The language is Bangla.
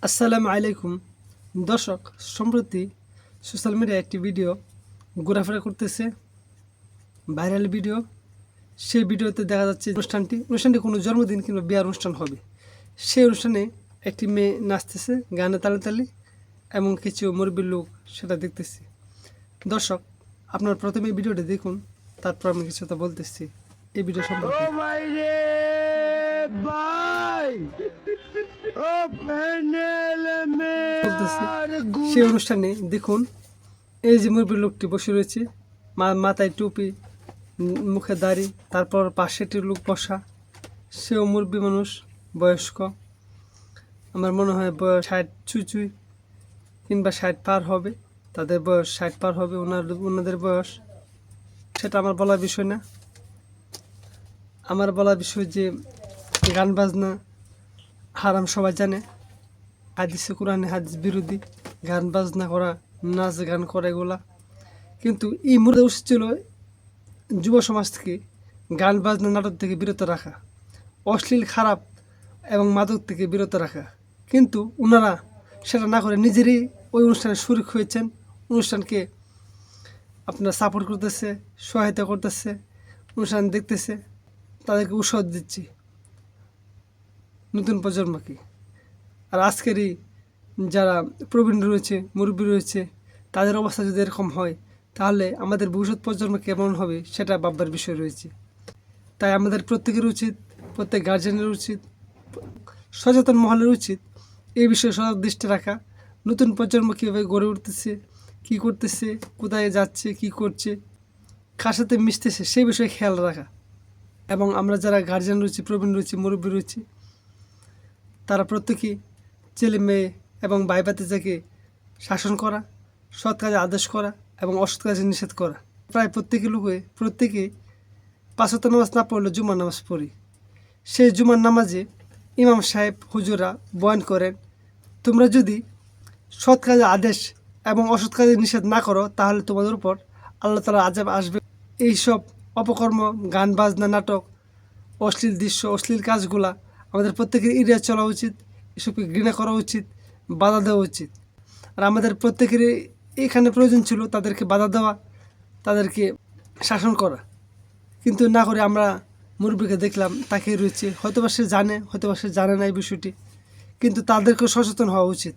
আসসালামু আলাইকুম দর্শক, সম্প্রতি সোশ্যাল মিডিয়ায় একটি ভিডিও ঘোরাফেরা করতেছে, ভাইরাল ভিডিও। সেই ভিডিওতে দেখা যাচ্ছে অনুষ্ঠানটি কোনো জন্মদিন কিংবা বিয়ার অনুষ্ঠান হবে। সেই অনুষ্ঠানে একটি মেয়ে নাচতেছে গানে তালে তালে এবং কিছু মুরব্বির লোক সেটা দেখতেছে। দর্শক, আপনার প্রথমে ভিডিওটা দেখুন, তারপর আমি কিছু কথা বলতেছি এই ভিডিও সম্পর্কে। সেই অনুষ্ঠানে দেখুন, এই যে মুরব্বী লোকটি বসে রয়েছে, মাথায় টুপি, মুখে দাড়ি, তারপর পাশে একটি লোক বসা, সেও মুরব্বী মানুষ, বয়স্ক। আমার মনে হয় বয়স 60 চুই কিংবা 60 পার হবে। তাদের বয়স 60 পার হবে, ওনাদের বয়স। সেটা আমার বলার বিষয় না। আমার বলার বিষয় যে গান বাজনা হারাম, সবাই জানে। হাদিসে কোরআনে হাদিস বিরোধী গান বাজনা করা, নাচ গান করা, এগুলা। কিন্তু এই মুহূর্তে উচিত ছিল যুব সমাজ থেকে গান বাজনা নাটক থেকে বিরত রাখা, অশ্লীল খারাপ এবং মাদক থেকে বিরত রাখা। কিন্তু ওনারা সেটা না করে নিজেরই ওই অনুষ্ঠানে শরিক হয়েছেন, অনুষ্ঠানকে আপনার সাপোর্ট করতেছে, সহায়তা করতেছে, অনুষ্ঠান দেখতেছে, তাদেরকে উৎসাহ দিচ্ছি নতুন প্রজন্মকে। আর আজকেরই যারা প্রবীণ রয়েছে, মুরব্বী রয়েছে, তাদের অবস্থা যদি এরকম হয়, তাহলে আমাদের ভবিষ্যৎ প্রজন্ম কেমন হবে সেটা ভাববার বিষয় রয়েছে। তাই আমাদের প্রত্যেকের উচিত, প্রত্যেক গার্জেনের উচিত, সচেতন মহলের উচিত এই বিষয়ে সজাগ দৃষ্টি রাখা। নতুন প্রজন্ম কীভাবে গড়ে উঠতেছে, কী করতেছে, কোথায় যাচ্ছে, কি করছে, কার সাথে মিশতেছে, সেই বিষয়ে খেয়াল রাখা। এবং আমরা যারা গার্জেন রয়েছি, প্রবীণ রয়েছি, মুরব্বী রয়েছি, তারা প্রত্যেকেই ছেলে মেয়ে এবং ভাই ভাতিজাকে শাসন করা, সৎ কাজে আদেশ করা এবং অসৎ কাজে নিষেধ করা। প্রায় প্রত্যেকেই 5 ওয়াক্ত নামাজ না পড়লে জুমার নামাজ পড়ি। সেই জুমার নামাজে ইমাম সাহেব হুজুরা বয়ান করেন, তোমরা যদি সৎ কাজে আদেশ এবং অসৎ কাজে নিষেধ না করো, তাহলে তোমাদের উপর আল্লাহ তাআলা আযাব আসবে। এইসব অপকর্ম, গান বাজনা, নাটক, অশ্লীল দৃশ্য, অশ্লীল কাজগুলা আমাদের প্রত্যেকের এড়িয়ে চলা উচিত। এসবকে ঘৃণা করা উচিত, বাধা দেওয়া উচিত। আর আমাদের প্রত্যেকের এখানে প্রয়োজন ছিল তাদেরকে বাধা দেওয়া, তাদেরকে শাসন করা। কিন্তু না করে আমরা মুরব্বীকে দেখলাম তাকে রয়েছে, হয়তোবা সে জানে, হয়তোবা সে জানে না এই বিষয়টি, কিন্তু তাদেরকেও সচেতন হওয়া উচিত।